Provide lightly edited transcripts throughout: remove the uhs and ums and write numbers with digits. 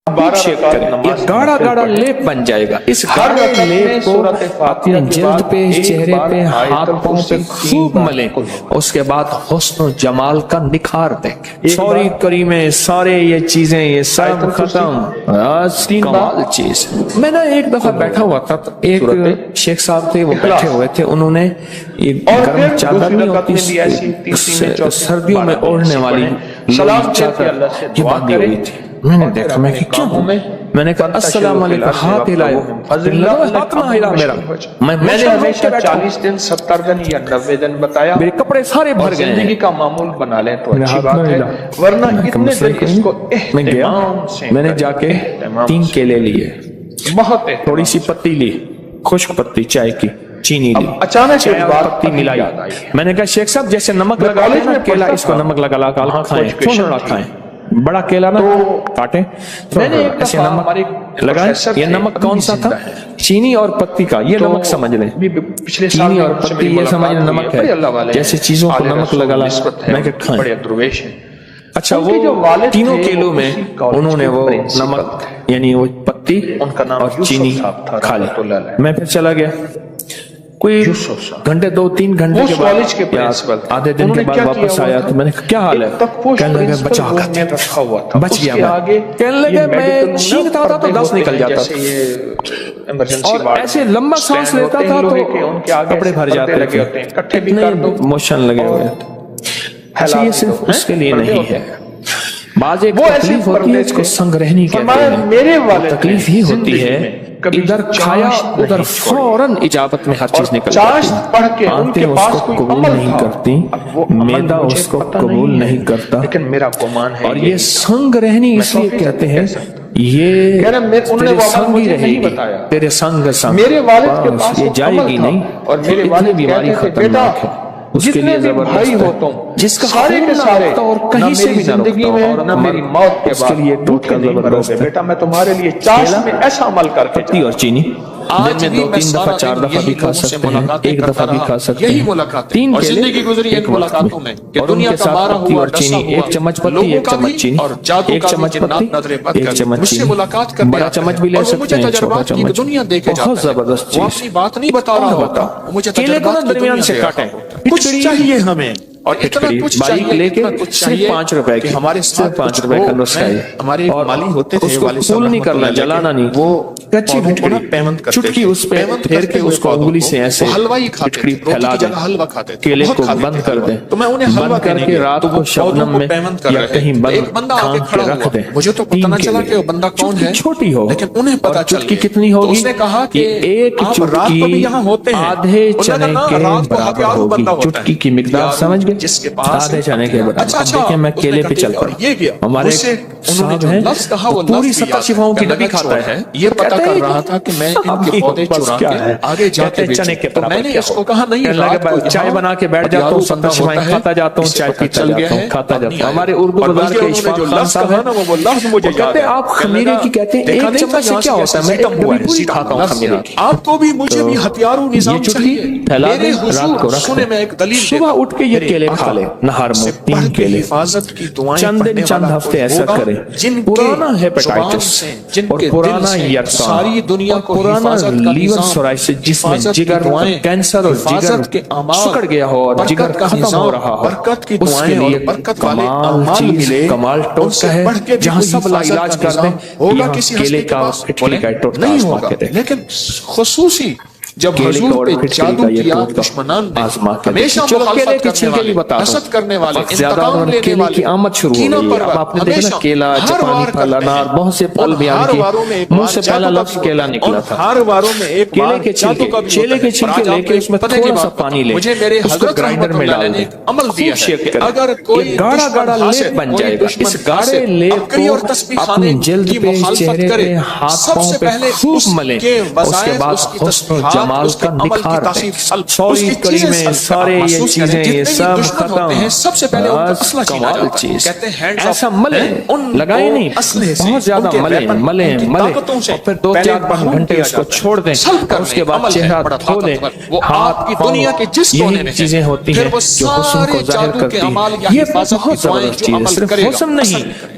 Shake کریں، یہ گاڑا گاڑا لیپ بن جائے گا. اس گاڑے لیپ کو اپنی جلد پہ، چہرے پہ، ہاتھ پاؤں پہ خوب ملیں. اس کے بعد حسن و جمال کا نکھار دیکھیں. سوری کریمیں، سارے یہ چیزیں، یہ سب ختم. کمال چیز. میں نے ایک دفعہ بیٹھا ہوا تھا، ایک شیخ صاحب تھے، وہ بیٹھے ہوئے تھے. انہوں نے یہ گرم چادر نہیں ہوتی سردیوں میں اوڑھنے والی چادر یہ باندھی ہوئی تھی. میں نے دیکھا، میں کہ کیوں؟ میں نے کہا السلام علیکم. ہاتھ ہلائے، ہاتھ نہ ہلا میرا. میں نے ہمیشہ 40 دن 70 دن یا 90 دن بتایا میرے کپڑے سارے بھر گئے. زندگی کا معمول بنا لیں تو اچھی بات ہے، ورنہ اتنے دن اس کو میں گیا، میں نے جا کے 3 کیلے لیے، بہت تھوڑی سی پتی لی، خشک پتی چائے کی، چینی لی، اچانک ایک بات پتی ملائی. میں نے کہا شیخ صاحب جیسے نمک لگا نا کیلا، اس کو نمک لگا لگا کھائیں، تھوڑا کھائیں. بڑا کیلا نہ کاٹیں. میں نے ایک ایسے دفعہ نمک لگائیں. یہ نمک کون سا تھا؟ چینی اور پتی کا. یہ نمک سمجھ لیں، پچھلے چینی اور پتی یہ سمجھ لیں نمک ہے. جیسے چیزوں کو نمک لگا میں کہ کھائیں. بڑے درویش ہیں. اچھا وہ تینوں کیلوں میں انہوں نے وہ نمک یعنی وہ پتی اور چینی کھا لی. میں پھر چلا گیا. کوئی گھنٹے 2-3 گھنٹے کے بعد آدھے دن کے بعد واپس آیا تو میں نے کہا کیا حال ہے؟ کہنے لگا بچا کھاتے بچ گیا. میں کہنے لگا میں چھینکتا تھا تو 10 نکل جاتا تھا، اور ایسے لمبا سانس لیتا تھا تو کپڑے بھر جاتے تھے، اتنے موشن لگے ہوئے. اچھا یہ صرف اس کے لیے نہیں ہے، بعض ایک تکلیف ہوتی ہے، اس کو سنگ رہنی کہتے ہیں. تکلیف ہی ہوتی ہے ادھر کھایا ادھر فوراً اجابت میں ہر چیز نکل جاتی. آنتیں اس کو قبول نہیں کرتی، معدہ اس کو قبول نہیں کرتا. لیکن میرا گمان ہے، اور یہ سنگ رہنی اس لیے کہتے ہیں، یہ تیرے سنگ ہی رہے گی، تیرے سنگ سنگ میرے والد کے پاس یہ جائے گی نہیں. اور میرے والد بیماری خطرناک ہے، اس کے لیے بھائی ہوتا ہوں جس کا سارے کے سارے اور کہیں سے بھی زندگی میں نہ میری موت کے بعد ٹوٹ کے نہیں مرو گے بیٹا. میں تمہارے لیے چاش میں ایسا عمل کر کے پتی اور چینی دن میں 2-3 دفعہ 4 دفعہ بھی کھا سکتے ہیں، ایک دفعہ بھی کھا سکتے ہیں. یہی ملاقات 3 اور زندگی گزری ان ملاقاتوں میں کہ دنیا کا مارا ہوا اور چینی، 1 چمچ پتی 1 چمچ چینی، اور جادو 1 کا چمچ پتی 1 چمچ مجھ سے چینی. ملاقات کرنے بڑا چمچ بھی لے سکتے ہیں، چھوٹا تجربات کی چمچ. دنیا دے کے بہت زبردست وہ چیز. اپنی بات نہیں بتا رہا ہوتا، مجھے کیلے کو تجربات کی درمیان دنیا سے دے کاٹیں، کچھ چاہیے ہمیں، اور اتنا کچھ باریک لے کے صرف 5 روپے کی، ہمارے صرف 5 روپے کا نسخہ ہے. ہمارے مالی ہوتے تھے، اس کو پھول نہیں کرنا، جلانا نہیں، وہ کچی پھٹکڑی پیمنٹ کرتے چٹکی اس پہ پھیر کے اس کو انگلی سے ایسے حلوائی کھاتے پھٹکڑی پھیلا دیں، حلوا کھاتے تھے، کیلے کو بند کر دیں، تو میں انہیں حلوا بند کر کے رات کو شبنم میں یا کہیں ایک بندہ بند آگے کھان کھڑا کے رکھ دیں. مجھے تو پتہ نہ چلا کہ وہ بندہ کون ہے، چھوٹی ہو لیکن انہیں پتہ چل چٹکی گیا. کتنی ہوگی؟ تو اس نے کہا کہ ایک آپ رات کو بھی یہاں ہوتے ہیں، آدھے چنے کے برابر ہوگی. چٹکی کی مقدار سمجھ گئے؟ جس کے پاس آدھے چنے کے برابر. اچھا اب دیکھیں میں کیلے پہ چل پڑا. ہمارے صاحب ہیں پوری 70 شفاؤں کی نبی کھاتا ہے، یہ پتہ کر رہا تھا کہ میں ان کے پودے چرا کے آگے جا کے چنے کے تو میں نے اس کو کہا نہیں، چائے بنا کے بیٹھ جاتا ہوں، 70 شفاؤں کھاتا جاتا ہوں، چائے پیتا جاتا ہوں، کھاتا جاتا ہوں. ہمارے اردو بازار کے اشفاق خان صاحب ہیں، کہتے ہیں آپ خمیرے کی کہتے ہیں 1 چمچ سے کیا ہوتا ہے؟ میں ایک ڈبی پوری کھاتا ہوں خمیرے کی. آپ کو بھی مجھے بھی ہتھیاروں نظام چاہیے. پھیلا دیں، رات کو رکھ سنے میں ایک دلیل صبح اٹھ کے یہ کیلے کھا لے، نہار میں 3 کیلے. حفاظت کی دعائیں چند دن چند ہفتے ایسا کریں. پرانا ہیپیٹائٹس اور پرانا یرسان، ساری دنیا کو پرانا لیور سورائسس جس میں جگر کینسر اور جگر سکڑ گیا ہو اور جگر ختم ہو رہا ہو، برکت کی اس کے دعائیں لیے اور برکت والے کمال اعمال چیز، ملے، کمال ٹوٹکا ہے جہاں سب علاج کر دیں. ہوگا کسی کیلے ہستی کے کا پاس پھٹکڑی کا ٹوٹکا نہیں آزما ہوگا، کے دیں. لیکن خصوصی جب حضور پہ جادو کیا دشمنان نے ہمیشہ مخالفت کرنے والے، حسد کرنے والے، انتقام لینے کیلے کی والے، آمد شروع ہو کینہ گئی ہے. اب پرور، آپ نے دیکھا نا ہمیشہ کیلا، ہر جاپانی وار پھل، کرتے انار، ہیں. بہت سے پھل بیان ہر کیے. واروں میں ایک منہ بار سے پہلا جادو لفظ کا کیلا نکلا تھا. ہر واروں میں ایک کیلے بار کے جادو کا بھی چھلکے کے چھلکے لے کے اس میں تھوڑا سا پانی لے، مجھے میرے اس کو حضرت گرائنڈر میں ڈال دیں، عمل دیا ہے. اگر کوئی یہ گاڑا گاڑا لیپ بن جائے گا. اس گاڑے لیپ کو اپنی جلد پہ، چہرے پہ، ہاتھ پاؤں پہ خوب ملیں. اس کے بعد حسن و جمال کا نکھار دیں. سوری کریمیں، سارے یہ چیزیں، یہ سب ختم. سب سے پہلے کمال چیز ایسا ملیں، لگائیں نہیں، بہت زیادہ ملیں ملیں ملیں، اور پھر 2-4 گھنٹے اس کو چھوڑ دیں. اس کے بعد چہرہ دھو دیں، ہاتھ پاؤں، یہی چیزیں ہوتی ہیں جو حسن کو ظاہر کرتی ہیں. یہ بہت زبردست چیز ہے. صرف حسن نہیں،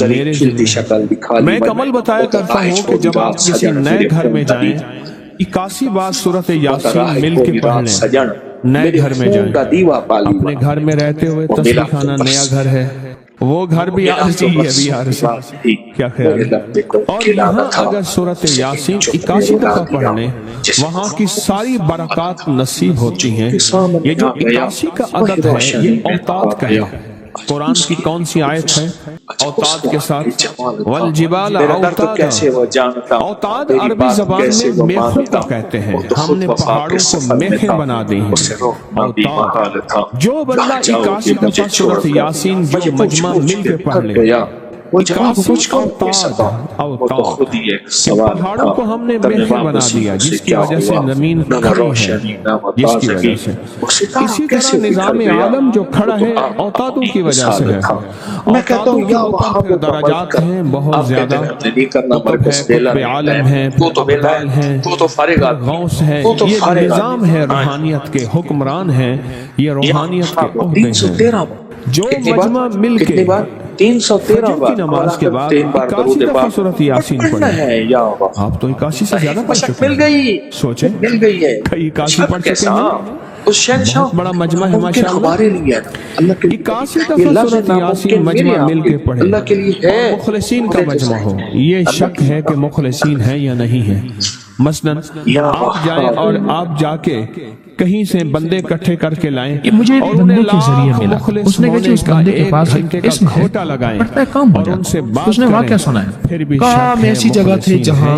میرے ذمہ میں ایک عمل بتایا کرتا ہوں کہ جب آپ کسی نئے گھر میں جائیں 81 بار سورۃ یاسین مل کے پڑھ لیں. نئے گھر میں جائیں, اپنے گھر میں رہتے ہوئے تسبیح خانہ نیا گھر ہے, وہ گھر بھی عارضی ہے, بھی عارضی, کیا خیال ہے؟ اور یہاں اگر سورۃ یاسین 81 دفعہ پڑھ لیں, وہاں کی ساری برکات نصیب ہوتی ہیں. یہ جو 81 کا عدد ہے یہ اوتاد کا ہے. قرآن کی کون سی آیت ہے اوتاد کے ساتھ؟ والجبال اوتادا. اوتاد عربی زبان میں میخوں کو کہتے ہیں. ہم نے پہاڑوں کو میخیں بنا دی ہیں. اوتاد. جو بندہ 81 دفعہ سورۃ یاسین جو مجمع مل کے پڑھ لے, 81 اوتاد. پہاڑوں کو ہم نے میخیں بنا دیا جس کی وجہ سے زمین کھڑی ہے, جس کی وجہ سے. اسی طرح نظام عالم جو کھڑا ہے اوتادوں کی وجہ سے ہے. اوتادوں کے اوپر پھر درجات ہیں بہت زیادہ. قطب ہے, قطب عالم ہے, ابدال ہیں, غوث ہے. یہ نظام ہے روحانیت کے, حکمران ہیں, یہ روحانیت کے عہدے ہیں. جو مجمع مل کے 313 کی نماز کے بعد 81 دفعہ سورۃ یاسین پڑھیں. آپ تو 81 سے زیادہ پڑھ چکے ہیں. سوچیں, 81 پڑھ چکے ہیں. بہت بڑا مجمع ہے ماشاءاللہ. 81 دفعہ سورۃ یاسین مجمع مل کے پڑھیں. اور مخلصین کا مجمع ہو. یہ شک ہے کہ مخلصین ہیں یا نہیں ہیں. مثلا آپ جائیں اور آپ جا کے کہیں سے بندے اکٹھے کر کے لائیں, مجھے اور بندے انہیں کے ذریعے ملا. اس نے کہا کہ اس بندے کے پاس اسم ہے, کھوٹا لگائیں پڑھتا ہے کام ہو اور ان سے جاتا. بات اس نے واقعہ کریں. سنا ہے, پھر بھی کہا ہم ایسی جگہ تھے جہاں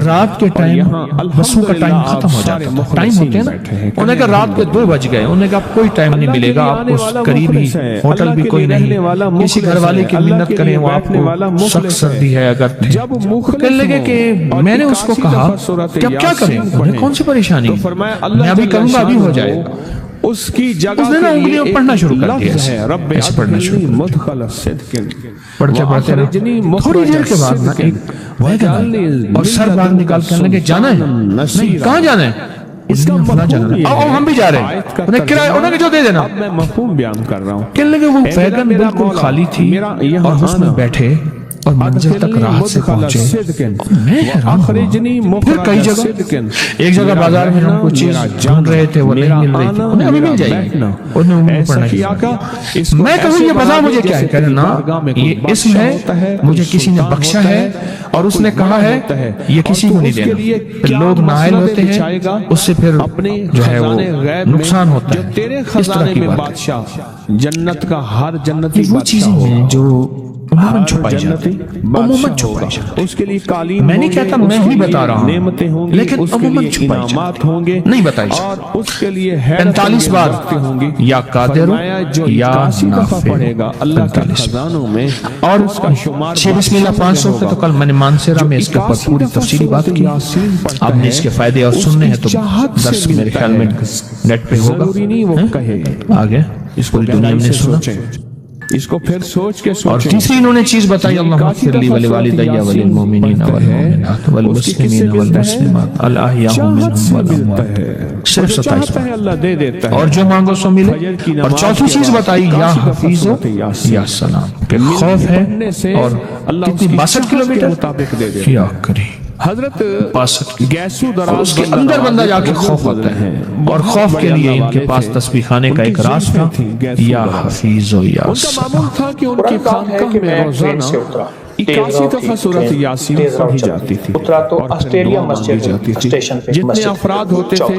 رات کے ٹائم بسوں کا ٹائم ختم ہو جاتا تھا. ٹائم ہوتے ہیں نا, انہوں نے کہا رات کے 2 بج گئے. انہوں نے کہا کوئی ٹائم نہیں ملے گا آپ کو, قریب ہی ہوٹل بھی کوئی نہیں, کسی گھر والے کی منت کریں وہ آپ کو سخت سردی ہے. اگر کہنے لگے کہ میں نے اس کو کہا کہ اب کیا کریں, کون سی پریشانی, میں ابھی کروں گا ابھی ہو جائے گا. اس کی جگہ اس نے نا انگلیوں پڑھنا شروع کر دیا, ایسے پڑھنا شروع کر دیا. پڑھتے پڑھتے تھوڑی دیر کے بعد نا ایک ویگن اور سر باہر نکال کے لگے جانا ہے. نہیں, کہاں جانا ہے؟ اس کا فلاں جانا ہے. اور ہم بھی جا رہے ہیں. انہیں کرایہ انہوں نے جو دے دینا. میں مفہوم بیان کر رہا ہوں. کہنے لگے وہ ویگن بالکل خالی تھی اور اس میں بیٹھے اور منزل تک راحت سے پہنچے. میں حیران ہوا. پھر کئی جگہ, ایک جگہ بازار میں ہم کچھ چیز ڈھونڈ رہے تھے وہ نہیں مل رہی تھی, انہیں ابھی مل جائے گی. انہیں امید پڑھنا چاہیے. میں کہوں یہ بتا مجھے کیا ہے, کہنا یہ اسم ہے, مجھے کسی نے بخشا ہے اور اس نے کہا ہے یہ کسی کو نہیں دینا. لوگ نائل ہوتے ہیں, اس سے پھر جو ہے وہ نقصان ہوتا ہے. اس طرح کی بات ہے. جنت کا ہر جنتی وہ چیزیں ہیں جو عموماً چھپائی جاتی, عموماً چھپائی جاتی. اس کے لیے قالین, میں نہیں کہتا, میں ہی بتا رہا ہوں, نعمتیں ہوں گی, لیکن عموماً چھپائی جاتی, ہوں گے نہیں بتائی جاتی. اور اس کے لیے 45 بار ہوں گی یا قادر یا نافع پڑھے گا اللہ کے خزانوں میں, اور اس کا شمار 6 بسم اللہ 500 پہ. تو کل میں نے مانسیرا میں اس کے اوپر پوری تفصیلی بات کی. آپ نے اس کے فائدے اور سننے ہیں تو درس میرے خیال میں نیٹ پہ ہوگا. وہ کہے آگے اس کو دنیا میں سنا, اس کو پھر سوچ کے اور تیسری انہوں نے چیز بتائی, اللہم اغفر لی ولوالدی وللمؤمنین والمؤمنات والمسلمین والمسلمات الاحیاء منہم والاموات. صرف 27 بار اللہ دے دیتا ہے, اور جو مانگو سو ملے. اور چوتھی چیز بتائی یا حفیظ یا سلام, کہ خوف ہے اور کتنی 62 کلومیٹر مطابق دے دیتا. کیا کریں حضرت 62 گیسو اور دراز اس کے اندر بندہ جا کے خوف ہوتا ہے. اور خوف کے لیے ان کے پاس تسبیح خانے کا ایک راز تھا, یا حفیظ و یا ان کا معمول تھا کہ ان کی خانقاہ میں روزانہ 81 دفعہ سورۃ یاسین پڑھی جاتی تھی. اترا تو اور پھر آسٹریلیا دعا مسجد مانگی جاتی تھی. اسٹیشن پہ جتنے افراد ہوتے تھے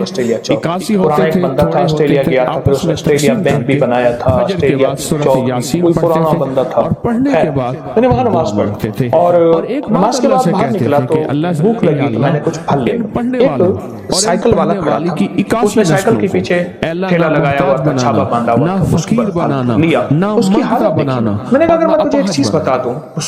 81 ہوتے تھے, بندہ تھا آسٹریلیا گیا تھا, پھر اس نے آسٹریلیا بینک بھی بنایا تھا. فجر کے بعد سورۃ یاسین کوئی پرانا پڑھتے بندہ تھے تھا, اور پڑھنے کے بعد میں نے وہاں نماز پڑھتے تھے. اور ایک نماز کے بعد باہر نکلا تو اللہ سے بھوک لگی تو میں نے کچھ پھل لے. پڑھنے والا ایک سائیکل والا کھڑا تھا, اس نے سائیکل کے پیچھے ٹھیلا لگایا ہوا تھا, چھاپا باندھا ہوا تھا, فقیر بنانا, لیا نہ اس کی حالت بنانا. میں نے کہا اگر میں تجھے ایک چیز بتا دوں,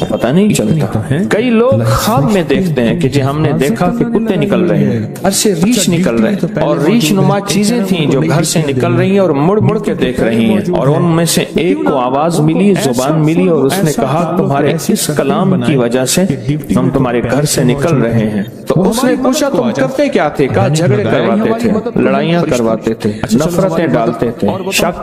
پتہ نہیں چلتا. کئی لوگ خواب میں دیکھتے ہیں کہ جی ہم نے دیکھا کہ کتے نکل رہے ہیں، گھر سے ریچھ نکل رہے ہیں، اور ریچھ نما چیزیں تھیں جو گھر سے نکل رہی ہیں اور مڑ مڑ کے دیکھ رہی ہیں، اور ان میں سے ایک کو آواز ملی، زبان ملی، اور اس نے کہا تمہارے اس کلام کی وجہ سے ہم تمہارے گھر سے نکل رہے ہیں. تو اس نے پوچھا تم کرتے کیا تھے؟ کہا جھگڑے کرواتے تھے، لڑائیاں کرواتے تھے، نفرتیں ڈالتے تھے، شک،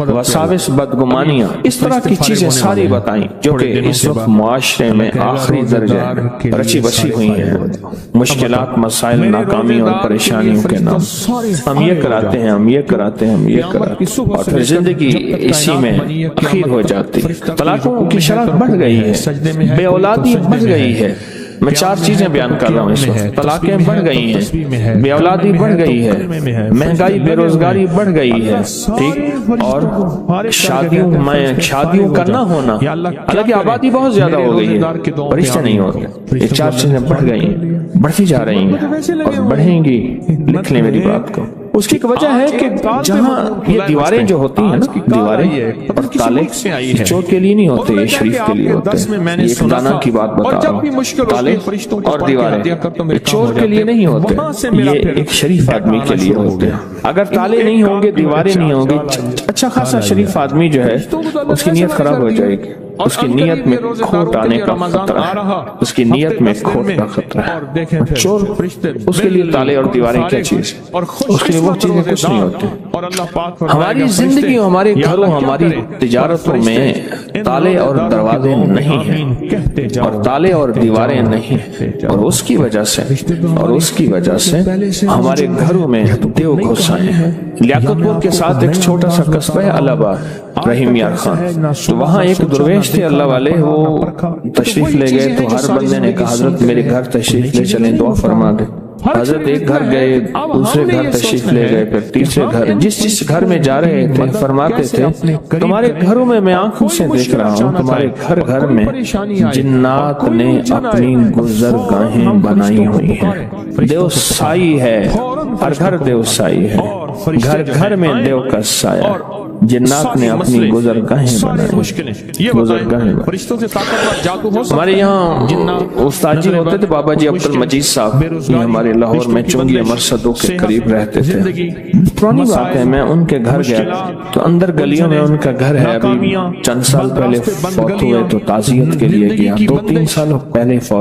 وساوس، بدگمانیاں، اس طرح کی چیزیں ساری بتائیں جو کہ اس وقت معاشرے میں آخری درجے رچی بسی ہوئی ہیں. مشکلات، مسائل، ناکامی اور پریشانیوں کے نام. ہم یہ کراتے ہیں، ہم یہ کراتے ہیں، ہم یہ کراتے ہیں، اور پھر زندگی اسی میں اخیر ہو جاتی. طلاقوں کی شرح بڑھ گئی ہے، بے اولادی بڑھ گئی ہے. میں 4 چیزیں بیان کر رہا ہوں اس وقت. طلاقیں بڑھ گئی ہیں، بے اولادی بڑھ گئی ہے، مہنگائی، بے روزگاری بڑھ گئی ہے، ٹھیک، اور شادیوں کا نہ ہونا. حالانکہ آبادی بہت زیادہ ہو گئی ہے، رشتے نہیں ہوتے. یہ 4 چیزیں بڑھ گئی ہیں، بڑھتی جا رہی ہیں اور بڑھیں گی. لکھ لیں میری بات کو. اس کی ایک وجہ ہے کہ جہاں یہ دیواریں جو ہوتی ہیں نا، دیواریں اور تالے چور کے لیے نہیں ہوتے، یہ شریف کے لیے ہوتے ہیں. یہ ایک دانا کی بات بتا رہا ہوں. تالے اور دیواریں چور کے لیے نہیں ہوتے، یہ ایک شریف آدمی کے لیے ہوتے ہیں. اگر تالے نہیں ہوں گے، دیواریں نہیں ہوں گی، اچھا خاصا شریف آدمی جو ہے اس کی نیت خراب ہو جائے گی. اس کی نیت میں کھوٹ آنے کا خطرہ ہے، اس کی نیت میں کھوٹ کا خطرہ ہے. چور، اس کے لیے تالے اور دیواریں کیا چیز ہے؟ اس کے لیے وہ چیزیں کچھ نہیں ہوتی. ہماری زندگی، ہمارے گھروں، ہماری تجارتوں میں تالے اور دروازے نہیں ہیں، اور تالے اور دیواریں نہیں ہیں، اور اس کی وجہ سے ہمارے گھروں میں دیو گھس آئے ہیں. لیاقت پور کے ساتھ ایک چھوٹا سا قصبہ ہے الہ آباد، رحیم یار خان. تو وہاں ایک درویش تھے اللہ والے، وہ تشریف لے گئے. تو ہر بندے نے کہا حضرت میرے گھر تشریف لے چلیں، دعا فرما دیں. حضرت ایک گھر گئے، دوسرے گھر تشریف لے گئے، پھر تیسرے گھر. جس گھر میں جا رہے تھے فرماتے تھے تمہارے گھروں میں آنکھوں سے دیکھ رہا ہوں، تمہارے گھر میں جنات نے اپنی گزرگاہیں بنائی ہوئی ہیں. دیو سائی ہے، ہر گھر دیو سائی ہے، گھر گھر میں دیو کا سایہ. جنات نے اپنی گزرگاہیں بنائی. ہمارے یہاں استاد جی ہوتے تھے بابا جی عبد المجید صاحب، یہ ہمارے لاہور میں چنگی مرصدوں کے قریب رہتے تھے. پرانی بات ہے، میں ان کے گھر گیا تو اندر گلیوں میں ان کا گھر ہے. ابھی چند سال پہلے فوت ہوئے تو تعزیت کے لیے گیا. 2-3 سال پہلے فوت